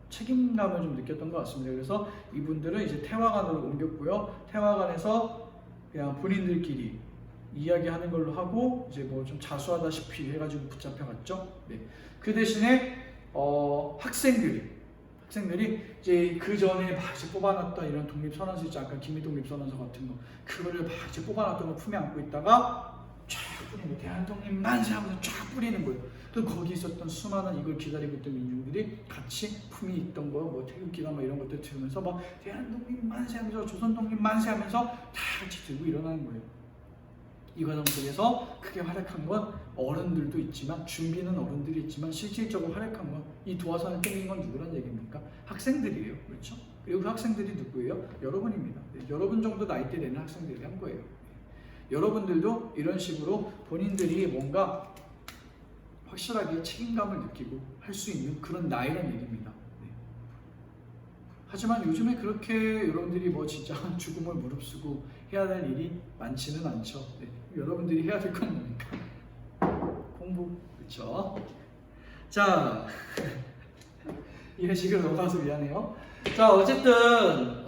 책임감을 좀 느꼈던 것 같습니다. 그래서 이분들은 이제 태화관으로 옮겼고요. 태화관에서 그냥 본인들끼리 이야기하는 걸로 하고 이제 뭐 좀 자수하다시피 해가지고 붙잡혀갔죠. 네. 그 대신에 학생들이 이제 그 전에 막 이제 뽑아놨던 이런 독립선언서 있죠. 아까 기미독립선언서 같은 거 그거를 막 이제 뽑아놨던 거 품에 안고 있다가 쫙 뿌리는 거예요. 대한독립 만세 하면서 쫙 뿌리는 거예요. 또 거기 있었던 수많은 이걸 기다리고 있던 민중들이 같이 품위 있던 거, 뭐 태극기나 뭐 이런 것들 들으면서 막 대한독립 만세하면서 조선독립 만세하면서 다 같이 들고 일어나는 거예요. 이 과정 속에서 크게 활약한 건 어른들도 있지만, 준비는 어른들이 있지만 실질적으로 활약한 건, 이 도화선을 땡긴 건 누구란 얘기입니까? 학생들이에요. 그렇죠? 그리고 그 학생들이 누구예요? 여러분입니다. 여러분 정도 나이대 되는 학생들이 한 거예요. 여러분들도 이런 식으로 본인들이 뭔가 확실하게 책임감을 느끼고 할 수 있는 그런 나이란 얘기입니다. 네. 하지만 요즘에 그렇게 여러분들이 뭐 진짜 죽음을 무릅쓰고 해야 될 일이 많지는 않죠. 네. 여러분들이 해야 될 건 뭡니까? 공부, 그렇죠? 자, 이런 식으로 넘어가서 미안해요. 자, 어쨌든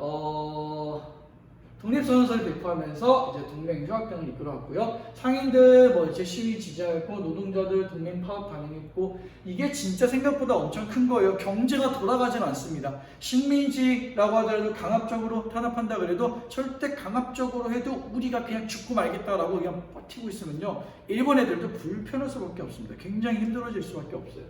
독립선언서를 배포하면서 이제 동맹 휴학당을 이끌어왔고요. 상인들 뭐 이제 시위 지지했고, 노동자들 동맹 파업 반응했고, 이게 진짜 생각보다 엄청 큰 거예요. 경제가 돌아가진 않습니다. 식민지라고 하더라도 강압적으로 탄압한다 그래도 절대 강압적으로 해도 우리가 그냥 죽고 말겠다라고 그냥 버티고 있으면요, 일본 애들도 불편할 수밖에 없습니다. 굉장히 힘들어질 수밖에 없어요.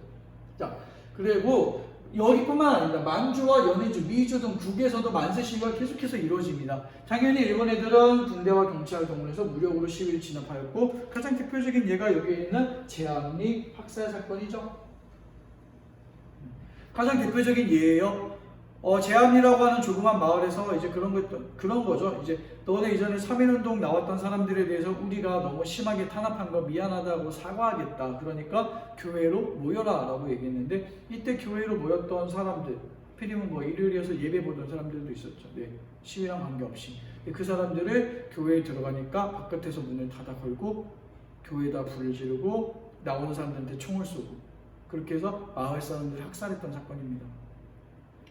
자, 그리고 여기뿐만 아닙니다. 만주와 연해주, 미주 등 국에서도 만세 시위가 계속해서 이루어집니다. 당연히 일본 애들은 군대와 경찰 동원해서 무력으로 시위를 진압하였고, 가장 대표적인 예가 여기에 있는 제암리 학살 사건이죠. 가장 대표적인 예예요. 제암리라고 하는 조그만 마을에서 이제 그런 거죠. 이제 너네 이전에 3.1운동 나왔던 사람들에 대해서 우리가 너무 심하게 탄압한 거 미안하다고 사과하겠다. 그러니까 교회로 모여라 라고 얘기했는데, 이때 교회로 모였던 사람들, 필이면 뭐 일요일이어서 예배 보던 사람들도 있었죠. 네, 시위랑 관계없이. 그 사람들을 교회에 들어가니까 바깥에서 문을 닫아 걸고 교회에다 불을 지르고 나오는 사람들한테 총을 쏘고, 그렇게 해서 마을 사람들을 학살했던 사건입니다.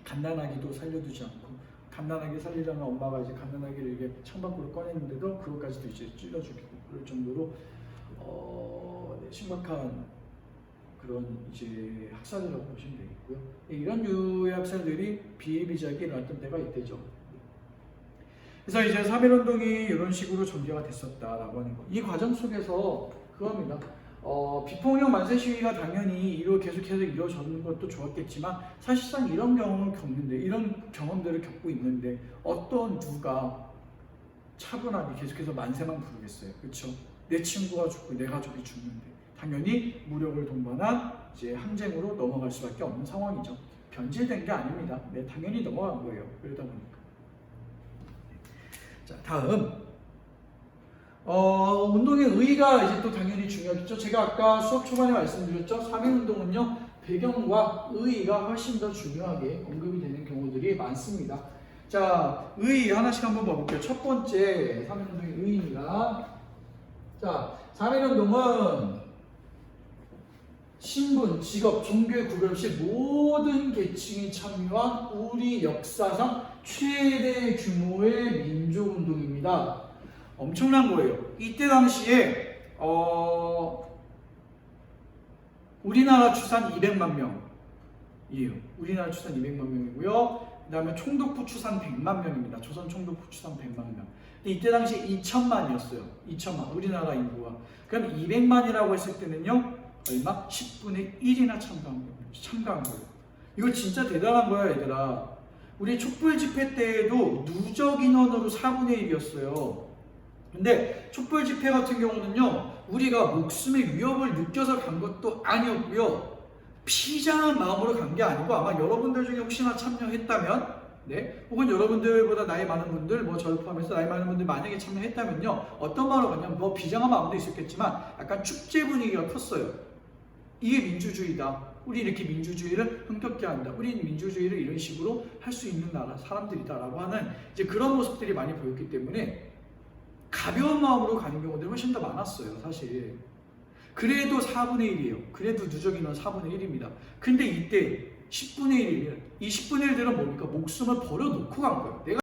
갓난아기도 살려두지 않고, 갓난아기 살리려면 엄마가 이제 갓난아기를 이렇게 창밖으로 꺼냈는데도 그것까지도 이제 찔러 죽이고, 그럴 정도로 네, 심각한 그런 이제 학살이라고 보시면 되겠고요. 이런 유의 학살들이 비일비재하게 일어났던 때가 이때죠. 그래서 이제 3.1운동이 이런 식으로 전개가 됐었다라고 하는 거. 이 과정 속에서 그겁니다. 비폭력 만세 시위가 당연히 계속해서 이루어졌는 것도 좋았겠지만, 사실상 이런 경험을 겪는데, 이런 경험들을 겪고 있는데 어떤 누가 차분하게 계속해서 만세만 부르겠어요. 그렇죠? 내 친구가 죽고 내 가족이 죽는데 당연히 무력을 동반한 이제 항쟁으로 넘어갈 수밖에 없는 상황이죠. 변질된 게 아닙니다. 네, 당연히 넘어간 거예요. 그러다 보니까. 자, 다음. 운동의 의의가 이제 또 당연히 중요하겠죠. 제가 아까 수업 초반에 말씀드렸죠. 3.1운동은요, 배경과 의의가 훨씬 더 중요하게 언급이 되는 경우들이 많습니다. 자, 의의 하나씩 한번 봐볼게요. 첫 번째 3.1운동의 의의입니다. 자, 3.1운동은 신분, 직업, 종교의 구별 없이 모든 계층이 참여한 우리 역사상 최대 규모의 민족운동입니다. 엄청난 거예요. 이때 당시에 우리나라 추산 200만 명이에요. 우리나라 추산 200만 명이고요. 그 다음에 총독부 추산 100만 명입니다. 조선 총독부 추산 100만 명. 근데 이때 당시에 2천만이었어요. 2천만. 우리나라 인구가. 그럼 200만이라고 했을 때는요, 얼마? 10분의 1이나 참가한 거예요. 이거 진짜 대단한 거야, 얘들아. 우리 촛불 집회 때에도 누적 인원으로 4분의 1이었어요. 근데 촛불 집회 같은 경우는요, 우리가 목숨의 위협을 느껴서 간 것도 아니었고요, 피장한 마음으로 간 게 아니고, 아마 여러분들 중에 혹시나 참여했다면, 네, 혹은 여러분들보다 나이 많은 분들, 뭐 저를 포함해서 나이 많은 분들 만약에 참여했다면요, 어떤 마음으로 갔냐면, 뭐 비장한 마음도 있었겠지만 약간 축제 분위기가 컸어요. 이게 민주주의다. 우리 이렇게 민주주의를 흥겹게 한다. 우리는 민주주의를 이런 식으로 할 수 있는 나라, 사람들이다라고 하는 이제 그런 모습들이 많이 보였기 때문에 가벼운 마음으로 가는 경우들이 훨씬 더 많았어요, 사실. 그래도 4분의 1이에요. 그래도 누적 인원 4분의 1입니다. 근데 이때 10분의 1이면 이 10분의 1들은 뭡니까? 목숨을 버려놓고 간 거예요. 내가